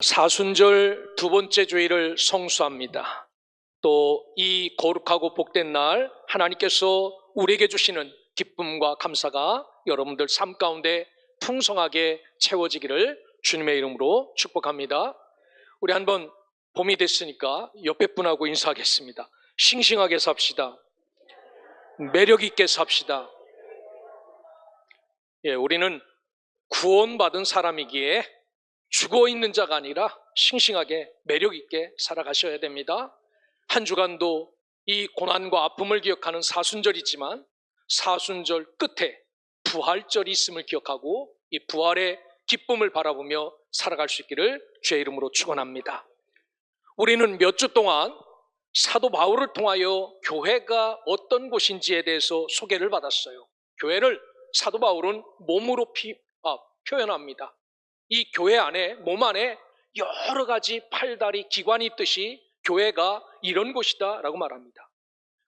사순절 두 번째 주일을 성수합니다. 또 이 거룩하고 복된 날 하나님께서 우리에게 주시는 기쁨과 감사가 여러분들 삶 가운데 풍성하게 채워지기를 주님의 이름으로 축복합니다. 우리 한번 봄이 됐으니까 옆에 분하고 인사하겠습니다. 싱싱하게 삽시다. 매력 있게 삽시다. 우리는 구원받은 사람이기에 죽어있는 자가 아니라 싱싱하게 매력있게 살아가셔야 됩니다. 한 주간도 이 고난과 아픔을 기억하는 사순절이지만 사순절 끝에 부활절이 있음을 기억하고 이 부활의 기쁨을 바라보며 살아갈 수 있기를 주의 이름으로 축원합니다. 우리는 몇 주 동안 사도 바울을 통하여 교회가 어떤 곳인지에 대해서 소개를 받았어요. 교회를 사도 바울은 몸으로 표현합니다. 이 교회 안에, 몸 안에 여러 가지 팔다리 기관이 있듯이 교회가 이런 곳이다 라고 말합니다.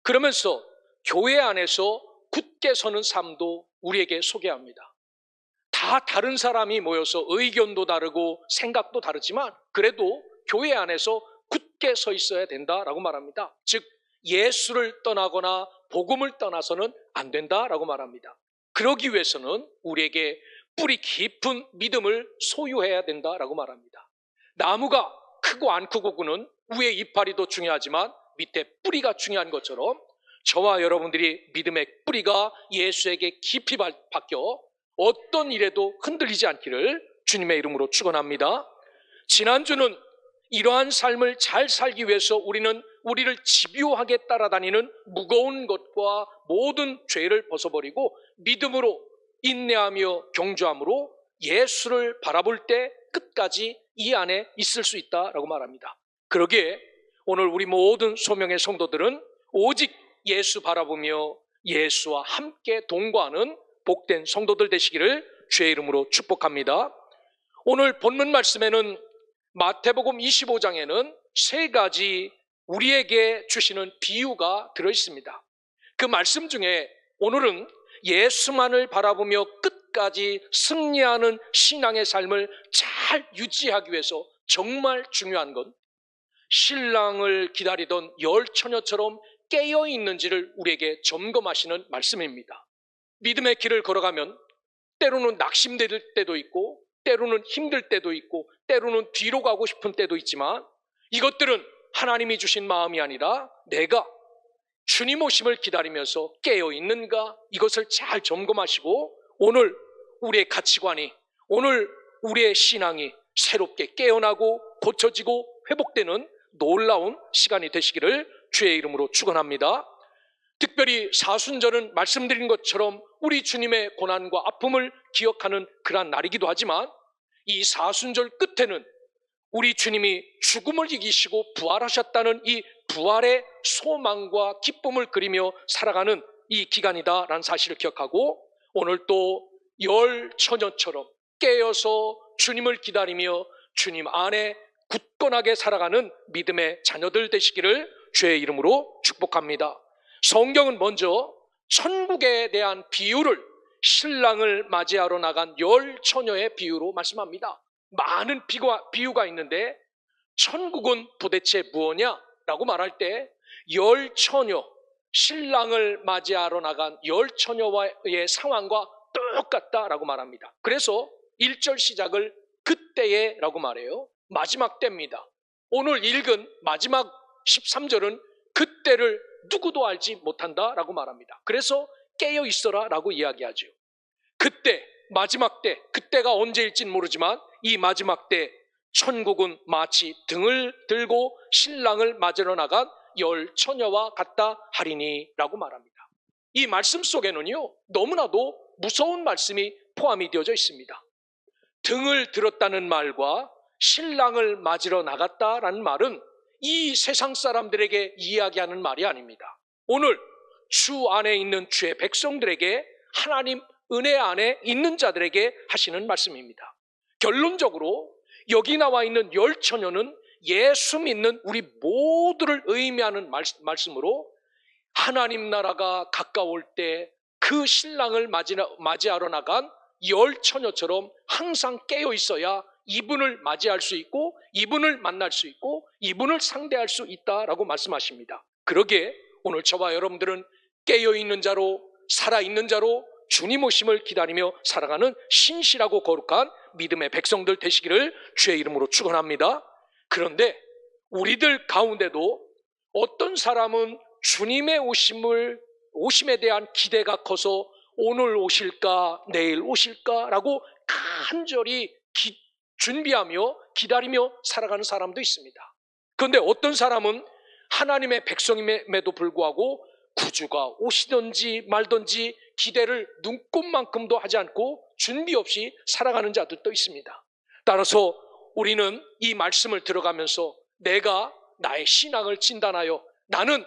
그러면서 교회 안에서 굳게 서는 삶도 우리에게 소개합니다. 다 다른 사람이 모여서 의견도 다르고 생각도 다르지만 그래도 교회 안에서 굳게 서 있어야 된다라고 말합니다. 즉 예수를 떠나거나 복음을 떠나서는 안 된다라고 말합니다. 그러기 위해서는 우리에게 뿌리 깊은 믿음을 소유해야 된다라고 말합니다. 나무가 크고 안 크고는 위에 이파리 더 중요하지만 밑에 뿌리가 중요한 것처럼 저와 여러분들이 믿음의 뿌리가 예수에게 깊이 박혀 어떤 일에도 흔들리지 않기를 주님의 이름으로 축원합니다. 지난주는 이러한 삶을 잘 살기 위해서 우리는 우리를 집요하게 따라다니는 무거운 것과 모든 죄를 벗어버리고 믿음으로 인내하며 경주함으로 예수를 바라볼 때 끝까지 이 안에 있을 수 있다라고 말합니다. 그러기에 오늘 우리 모든 소명의 성도들은 오직 예수 바라보며 예수와 함께 동거하는 복된 성도들 되시기를 주의 이름으로 축복합니다. 오늘 본문 말씀에는 마태복음 25장에는 세 가지 우리에게 주시는 비유가 들어있습니다. 그 말씀 중에 오늘은 예수만을 바라보며 끝까지 승리하는 신앙의 삶을 잘 유지하기 위해서 정말 중요한 건 신랑을 기다리던 열 처녀처럼 깨어있는지를 우리에게 점검하시는 말씀입니다. 믿음의 길을 걸어가면 때로는 낙심될 때도 있고 때로는 힘들 때도 있고 때로는 뒤로 가고 싶은 때도 있지만 이것들은 하나님이 주신 마음이 아니라 내가 주님 오심을 기다리면서 깨어있는가 이것을 잘 점검하시고 오늘 우리의 가치관이 오늘 우리의 신앙이 새롭게 깨어나고 고쳐지고 회복되는 놀라운 시간이 되시기를 주의 이름으로 축원합니다. 특별히 사순절은 말씀드린 것처럼 우리 주님의 고난과 아픔을 기억하는 그러한 날이기도 하지만 이 사순절 끝에는 우리 주님이 죽음을 이기시고 부활하셨다는 이 부활의 소망과 기쁨을 그리며 살아가는 이 기간이다라는 사실을 기억하고 오늘 또 열 처녀처럼 깨어서 주님을 기다리며 주님 안에 굳건하게 살아가는 믿음의 자녀들 되시기를 주의 이름으로 축복합니다. 성경은 먼저 천국에 대한 비유를 신랑을 맞이하러 나간 열 처녀의 비유로 말씀합니다. 많은 비유가 있는데 천국은 도대체 무엇냐라고 말할 때 열 처녀, 신랑을 맞이하러 나간 열 처녀와의 상황과 똑같다라고 말합니다. 그래서 1절 시작을 그때에라고 말해요. 마지막 때입니다. 오늘 읽은 마지막 13절은 그때를 누구도 알지 못한다라고 말합니다. 그래서 깨어 있어라 라고 이야기하죠. 그때, 마지막 때, 그때가 언제일진 모르지만 이 마지막 때 천국은 마치 등을 들고 신랑을 맞으러 나간 열 처녀와 같다 하리니 라고 말합니다. 이 말씀 속에는요 너무나도 무서운 말씀이 포함이 되어져 있습니다. 등을 들었다는 말과 신랑을 맞으러 나갔다라는 말은 이 세상 사람들에게 이야기하는 말이 아닙니다. 오늘 주 안에 있는 주의 백성들에게 하나님 은혜 안에 있는 자들에게 하시는 말씀입니다. 결론적으로 여기 나와 있는 열 처녀는 예수 믿는 우리 모두를 의미하는 말씀으로 하나님 나라가 가까울 때 그 신랑을 맞이하러 나간 열 처녀처럼 항상 깨어 있어야 이분을 맞이할 수 있고 이분을 만날 수 있고 이분을 상대할 수 있다라고 말씀하십니다. 그러기에 오늘 저와 여러분들은 깨어있는 자로 살아있는 자로 주님 오심을 기다리며 살아가는 신실하고 거룩한 믿음의 백성들 되시기를 주의 이름으로 축원합니다. 그런데 우리들 가운데도 어떤 사람은 주님의 오심에 대한 기대가 커서 오늘 오실까 내일 오실까라고 간절히 준비하며 기다리며 살아가는 사람도 있습니다. 그런데 어떤 사람은 하나님의 백성임에도 불구하고 구주가 오시든지 말든지 기대를 눈꼽만큼도 하지 않고 준비 없이 살아가는 자들도 있습니다. 따라서 우리는 이 말씀을 들어가면서 내가 나의 신앙을 진단하여 나는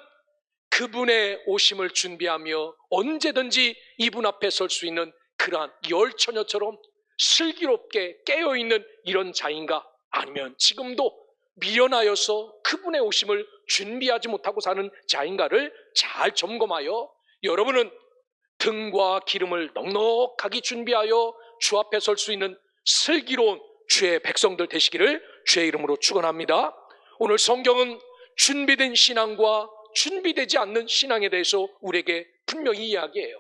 그분의 오심을 준비하며 언제든지 이분 앞에 설 수 있는 그러한 열처녀처럼 슬기롭게 깨어있는 이런 자인가, 아니면 지금도 미련하여서 그분의 오심을 준비하지 못하고 사는 자인가를 잘 점검하여 여러분은 등과 기름을 넉넉하게 준비하여 주 앞에 설 수 있는 슬기로운 주의 백성들 되시기를 주의 이름으로 축원합니다. 오늘 성경은 준비된 신앙과 준비되지 않는 신앙에 대해서 우리에게 분명히 이야기해요.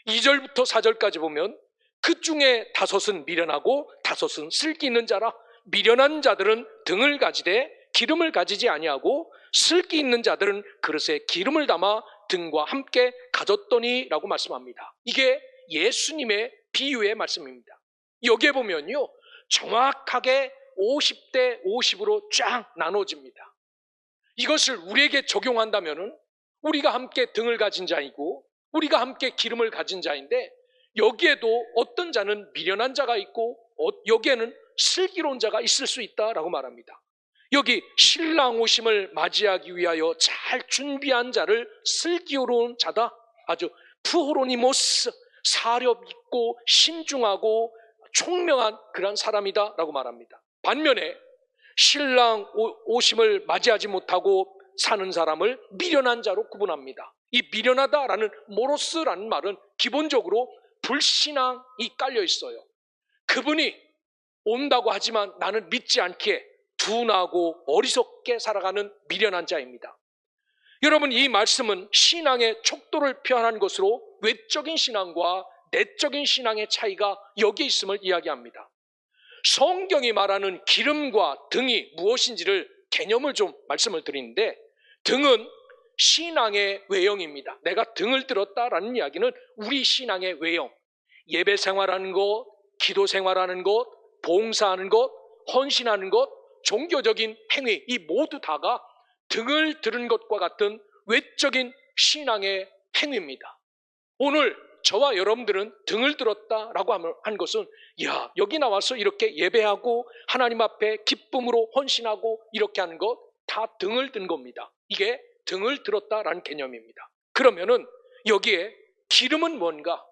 2절부터 4절까지 보면 그 중에 5은 미련하고 5은 슬기 있는 자라. 미련한 자들은 등을 가지되 기름을 가지지 아니하고 슬기 있는 자들은 그릇에 기름을 담아 등과 함께 가졌더니 라고 말씀합니다. 이게 예수님의 비유의 말씀입니다. 여기에 보면요, 정확하게 50대 50으로 쫙 나눠집니다. 이것을 우리에게 적용한다면 우리가 함께 등을 가진 자이고 우리가 함께 기름을 가진 자인데, 여기에도 어떤 자는 미련한 자가 있고 여기에는 슬기로운 자가 있을 수 있다라고 말합니다. 여기 신랑 오심을 맞이하기 위하여 잘 준비한 자를 슬기로운 자다, 아주 푸호로니모스, 사력 있고 신중하고 총명한 그런 사람이다 라고 말합니다. 반면에 신랑 오심을 맞이하지 못하고 사는 사람을 미련한 자로 구분합니다. 이 미련하다라는 모로스라는 말은 기본적으로 불신앙이 깔려 있어요. 그분이 온다고 하지만 나는 믿지 않기에 둔하고 어리석게 살아가는 미련한 자입니다. 여러분, 이 말씀은 신앙의 척도를 표현한 것으로 외적인 신앙과 내적인 신앙의 차이가 여기에 있음을 이야기합니다. 성경이 말하는 기름과 등이 무엇인지를 개념을 좀 말씀을 드리는데, 등은 신앙의 외형입니다. 내가 등을 들었다라는 이야기는 우리 신앙의 외형, 예배 생활하는 것, 기도 생활하는 것, 봉사하는 것, 헌신하는 것, 종교적인 행위, 이 모두 다가 등을 들은 것과 같은 외적인 신앙의 행위입니다. 오늘 저와 여러분들은 등을 들었다라고 한 것은, 야, 여기 나와서 이렇게 예배하고 하나님 앞에 기쁨으로 헌신하고 이렇게 하는 것 다 등을 든 겁니다. 이게 등을 들었다라는 개념입니다. 그러면은 여기에 기름은 뭔가?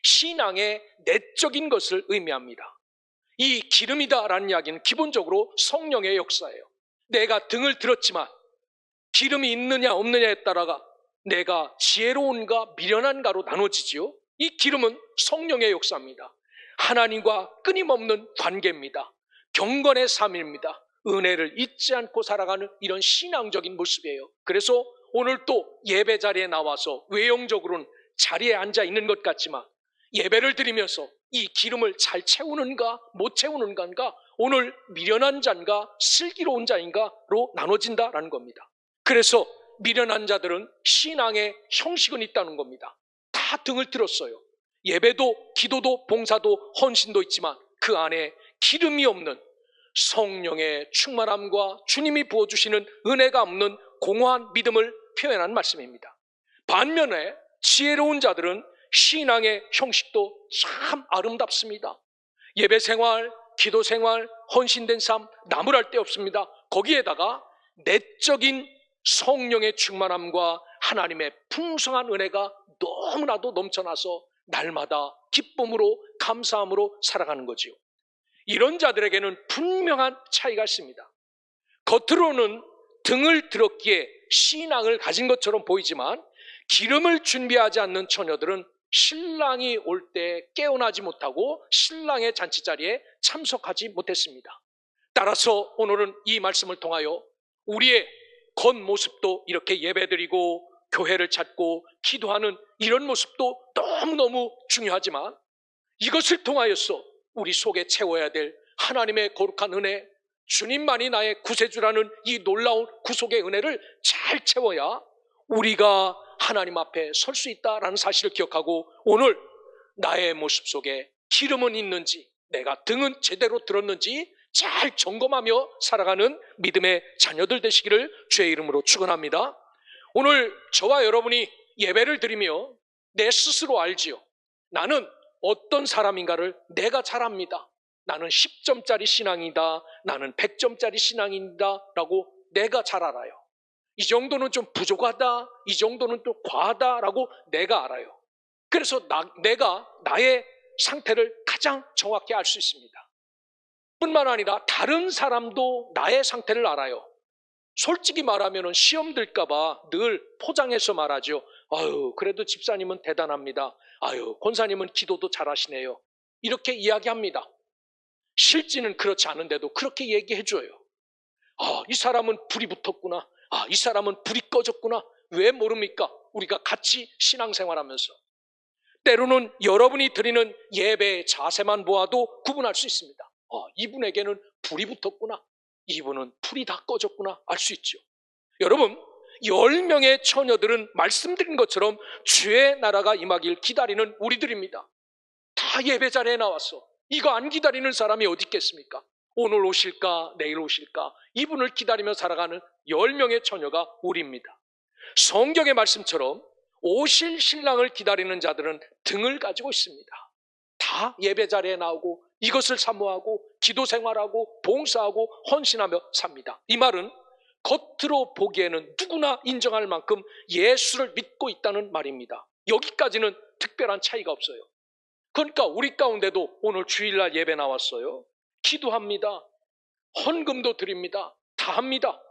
신앙의 내적인 것을 의미합니다. 이 기름이다라는 이야기는 기본적으로 성령의 역사예요. 내가 등을 들었지만 기름이 있느냐 없느냐에 따라가 내가 지혜로운가 미련한가로 나눠지지요. 이 기름은 성령의 역사입니다. 하나님과 끊임없는 관계입니다. 경건의 삶입니다. 은혜를 잊지 않고 살아가는 이런 신앙적인 모습이에요. 그래서 오늘 또 예배 자리에 나와서 외형적으로는 자리에 앉아 있는 것 같지만 예배를 드리면서 이 기름을 잘 채우는가 못 채우는가가 오늘 미련한 자인가 슬기로운 자인가로 나눠진다라는 겁니다. 그래서 미련한 자들은 신앙의 형식은 있다는 겁니다. 다 등을 들었어요. 예배도 기도도 봉사도 헌신도 있지만 그 안에 기름이 없는 성령의 충만함과 주님이 부어주시는 은혜가 없는 공허한 믿음을 표현한 말씀입니다. 반면에 지혜로운 자들은 신앙의 형식도 참 아름답습니다. 예배 생활, 기도 생활, 헌신된 삶 나무랄 데 없습니다. 거기에다가 내적인 성령의 충만함과 하나님의 풍성한 은혜가 너무나도 넘쳐나서 날마다 기쁨으로 감사함으로 살아가는 거지요. 이런 자들에게는 분명한 차이가 있습니다. 겉으로는 등을 들었기에 신앙을 가진 것처럼 보이지만 기름을 준비하지 않는 처녀들은 신랑이 올 때 깨어나지 못하고 신랑의 잔치 자리에 참석하지 못했습니다. 따라서 오늘은 이 말씀을 통하여 우리의 겉모습도 이렇게 예배드리고 교회를 찾고 기도하는 이런 모습도 너무너무 중요하지만 이것을 통하여서 우리 속에 채워야 될 하나님의 거룩한 은혜, 주님만이 나의 구세주라는 이 놀라운 구속의 은혜를 잘 채워야 우리가 하나님 앞에 설 수 있다라는 사실을 기억하고 오늘 나의 모습 속에 기름은 있는지 내가 등은 제대로 들었는지 잘 점검하며 살아가는 믿음의 자녀들 되시기를 주의 이름으로 축원합니다. 오늘 저와 여러분이 예배를 드리며 내 스스로 알지요. 나는 어떤 사람인가를 내가 잘 압니다. 나는 10점짜리 신앙이다, 나는 100점짜리 신앙이다 라고 내가 잘 알아요. 이 정도는 좀 부족하다, 이 정도는 또 과하다라고 내가 알아요. 그래서 내가 나의 상태를 가장 정확히 알 수 있습니다. 뿐만 아니라 다른 사람도 나의 상태를 알아요. 솔직히 말하면 시험 들까봐 늘 포장해서 말하죠. 아유, 그래도 집사님은 대단합니다. 아유, 권사님은 기도도 잘하시네요. 이렇게 이야기합니다. 실제는 그렇지 않은데도 그렇게 얘기해줘요. 아, 이 사람은 불이 붙었구나. 아, 이 사람은 불이 꺼졌구나. 왜 모릅니까? 우리가 같이 신앙생활하면서. 때로는 여러분이 드리는 예배의 자세만 보아도 구분할 수 있습니다. 이분에게는 불이 붙었구나. 이분은 불이 다 꺼졌구나. 알 수 있죠. 여러분, 10명의 처녀들은 말씀드린 것처럼 주의 나라가 임하길 기다리는 우리들입니다. 다 예배 자리에 나왔어. 이거 안 기다리는 사람이 어디 있겠습니까? 오늘 오실까 내일 오실까 이분을 기다리며 살아가는 10명의 처녀가 우리입니다. 성경의 말씀처럼 오실 신랑을 기다리는 자들은 등을 가지고 있습니다. 다 예배 자리에 나오고 이것을 사모하고 기도 생활하고 봉사하고 헌신하며 삽니다. 이 말은 겉으로 보기에는 누구나 인정할 만큼 예수를 믿고 있다는 말입니다. 여기까지는 특별한 차이가 없어요. 그러니까 우리 가운데도 오늘 주일날 예배 나왔어요. 기도합니다. 헌금도 드립니다. 다 합니다.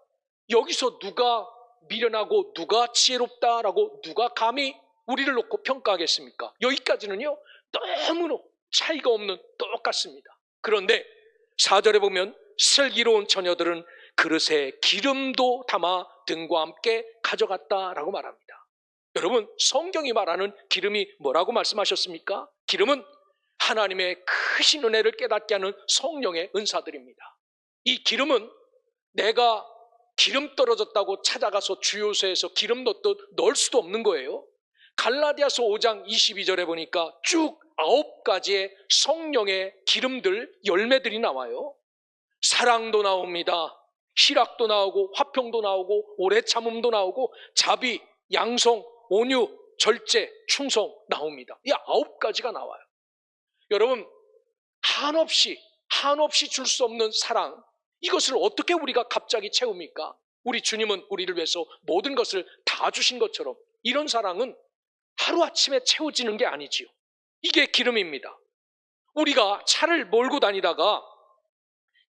여기서 누가 미련하고 누가 지혜롭다라고 누가 감히 우리를 놓고 평가하겠습니까? 여기까지는요 너무나 차이가 없는 똑같습니다. 그런데 4절에 보면 슬기로운 처녀들은 그릇에 기름도 담아 등과 함께 가져갔다라고 말합니다. 여러분, 성경이 말하는 기름이 뭐라고 말씀하셨습니까? 기름은 하나님의 크신 은혜를 깨닫게 하는 성령의 은사들입니다. 이 기름은 내가 기름 떨어졌다고 찾아가서 주유소에서 기름 넣듯 넣을 수도 없는 거예요. 갈라디아서 5장 22절에 보니까 쭉 9가지의 성령의 기름들, 열매들이 나와요. 사랑도 나옵니다. 희락도 나오고 화평도 나오고 오래 참음도 나오고 자비, 양성, 온유, 절제, 충성 나옵니다. 이 9가지가 나와요. 여러분, 한없이 줄 수 없는 사랑, 이것을 어떻게 우리가 갑자기 채웁니까? 우리 주님은 우리를 위해서 모든 것을 다 주신 것처럼 이런 사랑은 하루아침에 채워지는 게 아니지요. 이게 기름입니다. 우리가 차를 몰고 다니다가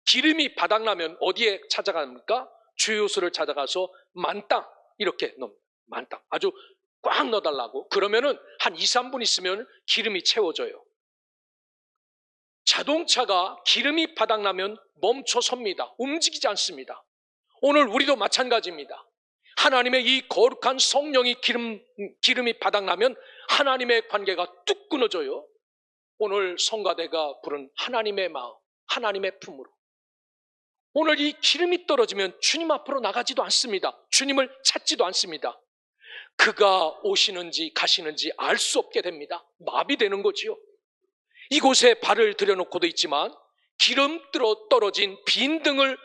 기름이 바닥나면 어디에 찾아갑니까? 주유소를 찾아가서 만땅 이렇게 넣습니다. 만땅 아주 꽉 넣어달라고. 그러면은 한 2, 3분 있으면 기름이 채워져요. 자동차가 기름이 바닥나면 멈춰 섭니다. 움직이지 않습니다. 오늘 우리도 마찬가지입니다. 하나님의 이 거룩한 성령이 기름이 바닥나면 하나님의 관계가 뚝 끊어져요. 오늘 성가대가 부른 하나님의 마음, 하나님의 품으로. 오늘 이 기름이 떨어지면 주님 앞으로 나가지도 않습니다. 주님을 찾지도 않습니다. 그가 오시는지 가시는지 알 수 없게 됩니다. 마비되는 거지요. 이곳에 발을 들여놓고도 있지만 기름 떨어진 빈 등을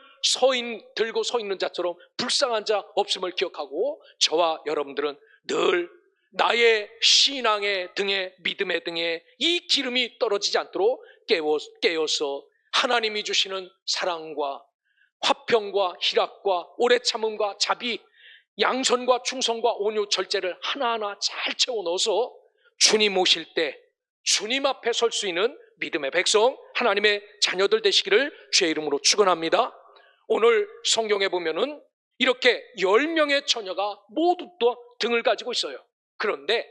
들고 서 있는 자처럼 불쌍한 자 없음을 기억하고 저와 여러분들은 늘 나의 신앙의 등에, 믿음의 등에 이 기름이 떨어지지 않도록 깨어서 하나님이 주시는 사랑과 화평과 희락과 오래 참음과 자비, 양선과 충성과 온유, 절제를 하나하나 잘 채워 넣어서 주님 오실 때 주님 앞에 설 수 있는 믿음의 백성, 하나님의 자녀들 되시기를 주의 이름으로 축원합니다. 오늘 성경에 보면은 이렇게 10명의 처녀가 모두 또 등을 가지고 있어요. 그런데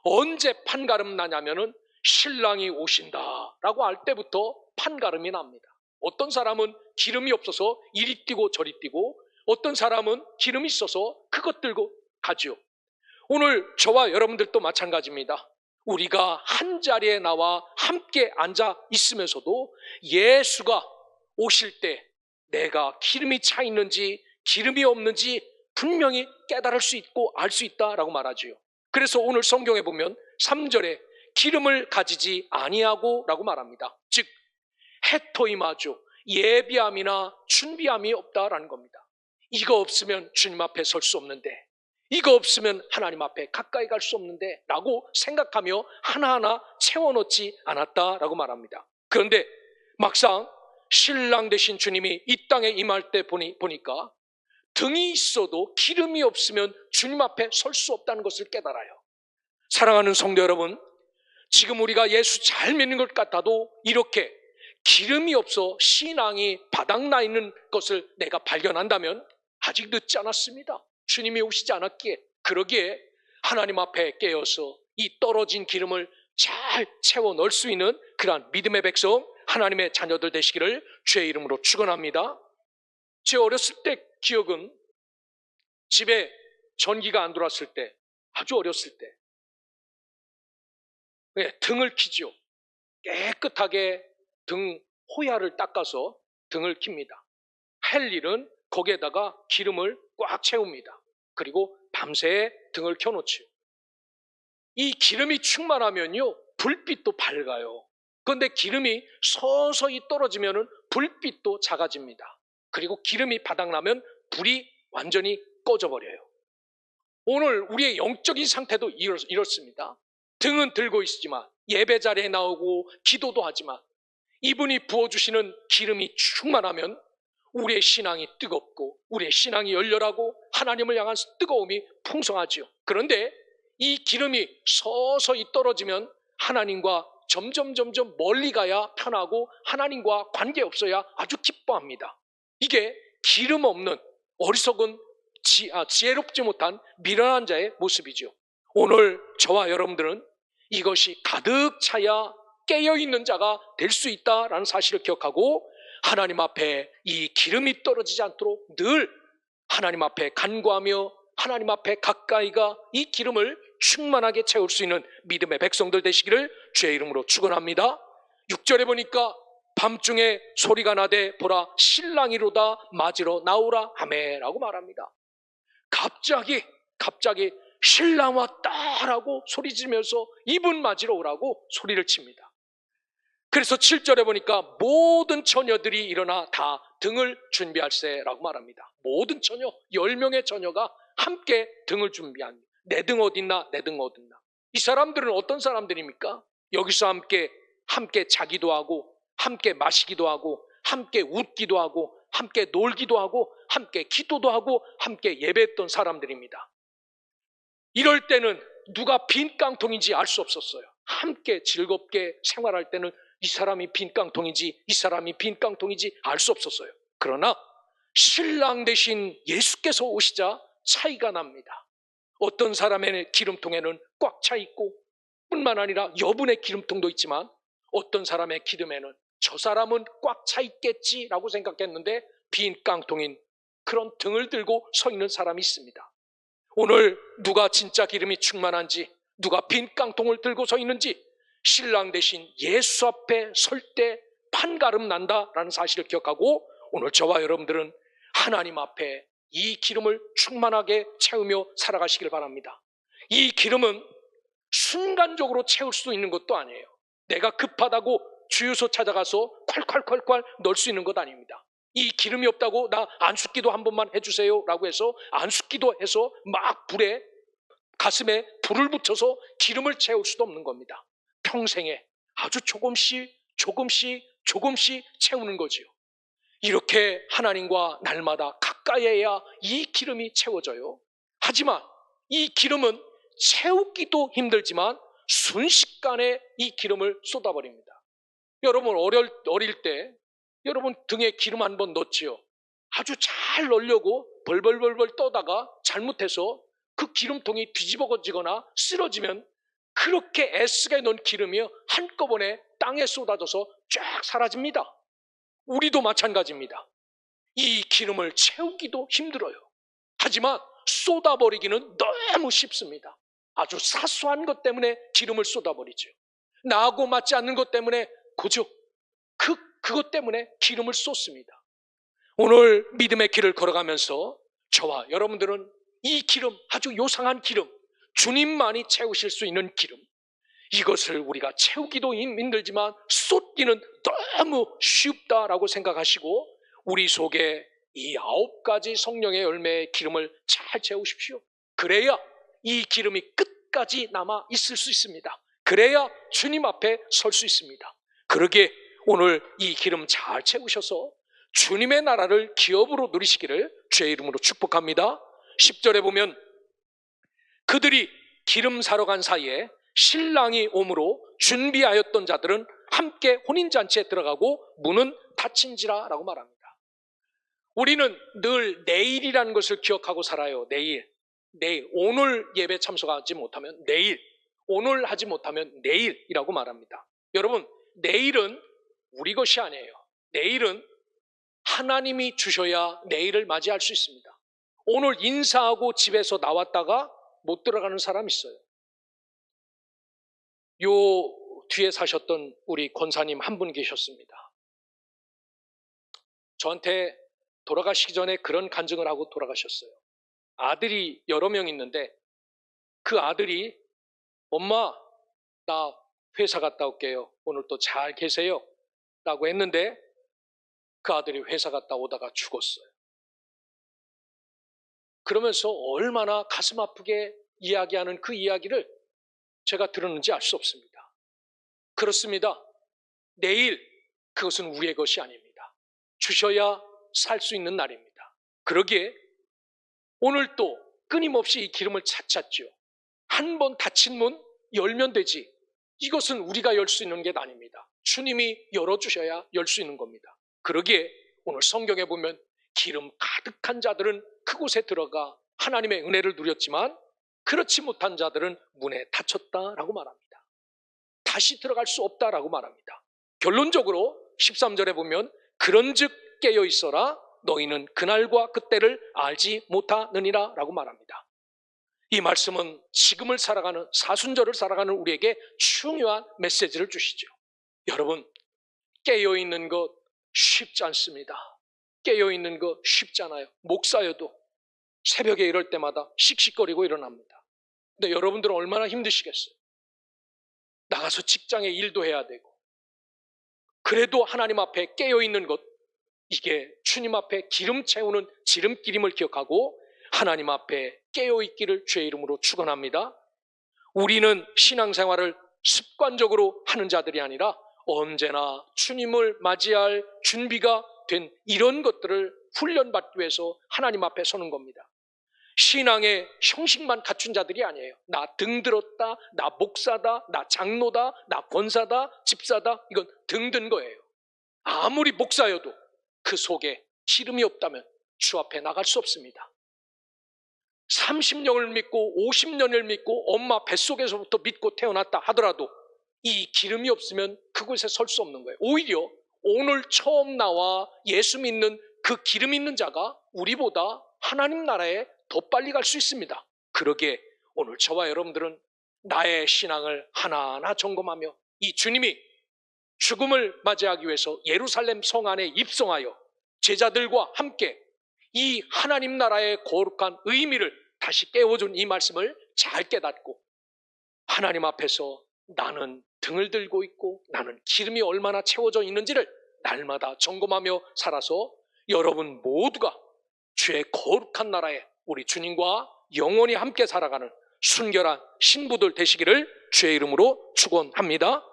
언제 판가름 나냐면은 신랑이 오신다라고 알 때부터 판가름이 납니다. 어떤 사람은 기름이 없어서 이리 뛰고 저리 뛰고, 어떤 사람은 기름이 있어서 그것 들고 가지요. 오늘 저와 여러분들도 마찬가지입니다. 우리가 한 자리에 나와 함께 앉아 있으면서도 예수가 오실 때 내가 기름이 차 있는지 기름이 없는지 분명히 깨달을 수 있고 알 수 있다라고 말하지요. 그래서 오늘 성경에 보면 3절에 기름을 가지지 아니하고 라고 말합니다. 즉 해토임하죠. 예비함이나 준비함이 없다라는 겁니다. 이거 없으면 주님 앞에 설 수 없는데, 이거 없으면 하나님 앞에 가까이 갈 수 없는데 라고 생각하며 하나하나 채워넣지 않았다라고 말합니다. 그런데 막상 신랑 되신 주님이 이 땅에 임할 때 보니까 등이 있어도 기름이 없으면 주님 앞에 설 수 없다는 것을 깨달아요. 사랑하는 성도 여러분, 지금 우리가 예수 잘 믿는 것 같아도 이렇게 기름이 없어 신앙이 바닥나 있는 것을 내가 발견한다면 아직 늦지 않았습니다. 주님이 오시지 않았기에, 그러기에 하나님 앞에 깨어서 이 떨어진 기름을 잘 채워 넣을 수 있는 그러한 믿음의 백성, 하나님의 자녀들 되시기를 주의 이름으로 축원합니다. 제 어렸을 때 기억은 집에 전기가 안 들어왔을 때, 아주 어렸을 때 등을 켜죠. 깨끗하게 등 호야를 닦아서 등을 킵니다. 할 일은 거기에다가 기름을 꽉 채웁니다. 그리고 밤새 등을 켜놓죠. 이 기름이 충만하면요 불빛도 밝아요. 그런데 기름이 서서히 떨어지면 불빛도 작아집니다. 그리고 기름이 바닥나면 불이 완전히 꺼져버려요. 오늘 우리의 영적인 상태도 이렇습니다. 등은 들고 있지만 예배 자리에 나오고 기도도 하지만 이분이 부어주시는 기름이 충만하면 우리의 신앙이 뜨겁고 우리의 신앙이 열렬하고 하나님을 향한 뜨거움이 풍성하지요. 그런데 이 기름이 서서히 떨어지면 하나님과 점점 멀리 가야 편하고 하나님과 관계없어야 아주 기뻐합니다. 이게 기름 없는 어리석은 지혜롭지 못한 미련한 자의 모습이죠. 오늘 저와 여러분들은 이것이 가득 차야 깨어있는 자가 될 수 있다라는 사실을 기억하고 하나님 앞에 이 기름이 떨어지지 않도록 늘 하나님 앞에 간구하며 하나님 앞에 가까이가 이 기름을 충만하게 채울 수 있는 믿음의 백성들 되시기를 주의 이름으로 축원합니다. 6절에 보니까 밤중에 소리가 나되 보라 신랑이로다 맞으러 나오라 하매라고 말합니다. 갑자기 신랑 왔다라고 소리 지르면서 이분 맞으러 오라고 소리를 칩니다. 그래서 7절에 보니까 모든 처녀들이 일어나 다 등을 준비할세라고 말합니다. 모든 처녀, 10명의 처녀가 함께 등을 준비합니다. 내 등 어딨나, 내 등 어딨나. 이 사람들은 어떤 사람들입니까? 여기서 함께 자기도 하고 함께 마시기도 하고 함께 웃기도 하고 함께 놀기도 하고 함께 기도도 하고 함께 예배했던 사람들입니다. 이럴 때는 누가 빈 깡통인지 알 수 없었어요. 함께 즐겁게 생활할 때는 이 사람이 빈 깡통인지 이 사람이 빈 깡통인지 알 수 없었어요. 그러나 신랑 대신 예수께서 오시자 차이가 납니다. 어떤 사람의 기름통에는 꽉 차 있고 뿐만 아니라 여분의 기름통도 있지만 어떤 사람의 기름에는 저 사람은 꽉 차 있겠지라고 생각했는데 빈 깡통인 그런 등을 들고 서 있는 사람이 있습니다. 오늘 누가 진짜 기름이 충만한지, 누가 빈 깡통을 들고 서 있는지 신랑 대신 예수 앞에 설 때 판가름 난다라는 사실을 기억하고 오늘 저와 여러분들은 하나님 앞에 이 기름을 충만하게 채우며 살아가시길 바랍니다. 이 기름은 순간적으로 채울 수 있는 것도 아니에요. 내가 급하다고 주유소 찾아가서 콸콸콸콸 넣을 수 있는 것 아닙니다. 이 기름이 없다고 나 안숫기도 한 번만 해주세요 라고 해서 안숫기도 해서 막 가슴에 불을 붙여서 기름을 채울 수도 없는 겁니다. 평생에 아주 조금씩 채우는 거지요. 이렇게 하나님과 날마다 가까이 해야 이 기름이 채워져요. 하지만 이 기름은 채우기도 힘들지만 순식간에 이 기름을 쏟아버립니다. 여러분 어릴 때 여러분 등에 기름 한 번 넣었지요. 아주 잘 넣으려고 벌벌 떠다가 잘못해서 그 기름통이 뒤집어지거나 쓰러지면 그렇게 애쓰게 넣은 기름이 한꺼번에 땅에 쏟아져서 쫙 사라집니다. 우리도 마찬가지입니다. 이 기름을 채우기도 힘들어요. 하지만 쏟아버리기는 너무 쉽습니다. 아주 사소한 것 때문에 기름을 쏟아버리죠. 나하고 맞지 않는 것 때문에 그저 그것 때문에 기름을 쏟습니다. 오늘 믿음의 길을 걸어가면서 저와 여러분들은 이 기름, 아주 요상한 기름, 주님만이 채우실 수 있는 기름, 이것을 우리가 채우기도 힘들지만 쏟기는 너무 쉽다라고 생각하시고 우리 속에 이 9가지 성령의 열매의 기름을 잘 채우십시오. 그래야 이 기름이 끝까지 남아 있을 수 있습니다. 그래야 주님 앞에 설 수 있습니다. 그러기에 오늘 이 기름 잘 채우셔서 주님의 나라를 기업으로 누리시기를 주의 이름으로 축복합니다. 10절에 보면 그들이 기름 사러 간 사이에 신랑이 오므로 준비하였던 자들은 함께 혼인잔치에 들어가고 문은 닫힌지라 라고 말합니다. 우리는 늘 내일이라는 것을 기억하고 살아요. 내일. 오늘 예배 참석하지 못하면 내일, 오늘 하지 못하면 내일이라고 말합니다. 여러분, 내일은 우리 것이 아니에요. 내일은 하나님이 주셔야 내일을 맞이할 수 있습니다. 오늘 인사하고 집에서 나왔다가 못 들어가는 사람 있어요. 요 뒤에 사셨던 우리 권사님 한 분 계셨습니다. 저한테 돌아가시기 전에 그런 간증을 하고 돌아가셨어요. 아들이 여러 명 있는데 그 아들이 엄마 나 회사 갔다 올게요. 오늘 또 잘 계세요 라고 했는데 그 아들이 회사 갔다 오다가 죽었어요. 그러면서 얼마나 가슴 아프게 이야기하는 그 이야기를 제가 들었는지 알 수 없습니다. 그렇습니다. 내일 그것은 우리의 것이 아닙니다. 주셔야 살 수 있는 날입니다. 그러기에 오늘 또 끊임없이 이 기름을 찾았죠. 한 번 닫힌 문 열면 되지. 이것은 우리가 열 수 있는 게 아닙니다. 주님이 열어주셔야 열 수 있는 겁니다. 그러기에 오늘 성경에 보면 기름 가득한 자들은 그곳에 들어가 하나님의 은혜를 누렸지만 그렇지 못한 자들은 문에 닫혔다라고 말합니다. 다시 들어갈 수 없다라고 말합니다. 결론적으로 13절에 보면 그런즉 깨어 있어라 너희는 그날과 그때를 알지 못하느니라 라고 말합니다. 이 말씀은 지금을 살아가는 사순절을 살아가는 우리에게 중요한 메시지를 주시죠. 여러분, 깨어있는 것 쉽지 않습니다. 깨어있는 것 쉽지 않아요. 목사여도 새벽에 이럴 때마다 씩씩거리고 일어납니다. 근데 여러분들은 얼마나 힘드시겠어요. 나가서 직장에 일도 해야 되고 그래도 하나님 앞에 깨어있는 것, 이게 주님 앞에 기름 채우는 지름기림을 기억하고 하나님 앞에 깨어있기를 주의 이름으로 축원합니다. 우리는 신앙생활을 습관적으로 하는 자들이 아니라 언제나 주님을 맞이할 준비가 된 이런 것들을 훈련받기 위해서 하나님 앞에 서는 겁니다. 신앙의 형식만 갖춘 자들이 아니에요. 나 등 들었다, 나 목사다, 나 장로다, 나 권사다, 집사다, 이건 등 든 거예요. 아무리 목사여도 그 속에 기름이 없다면 주 앞에 나갈 수 없습니다. 30년을 믿고 50년을 믿고 엄마 뱃속에서부터 믿고 태어났다 하더라도 이 기름이 없으면 그곳에 설 수 없는 거예요. 오히려 오늘 처음 나와 예수 믿는 그 기름 있는 자가 우리보다 하나님 나라에 더 빨리 갈 수 있습니다. 그러기에 오늘 저와 여러분들은 나의 신앙을 하나하나 점검하며 이 주님이 죽음을 맞이하기 위해서 예루살렘 성 안에 입성하여 제자들과 함께 이 하나님 나라의 거룩한 의미를 다시 깨워준 이 말씀을 잘 깨닫고 하나님 앞에서 나는 등을 들고 있고 나는 기름이 얼마나 채워져 있는지를 날마다 점검하며 살아서 여러분 모두가 주의 거룩한 나라에 우리 주님과 영원히 함께 살아가는 순결한 신부들 되시기를 주의 이름으로 축원합니다.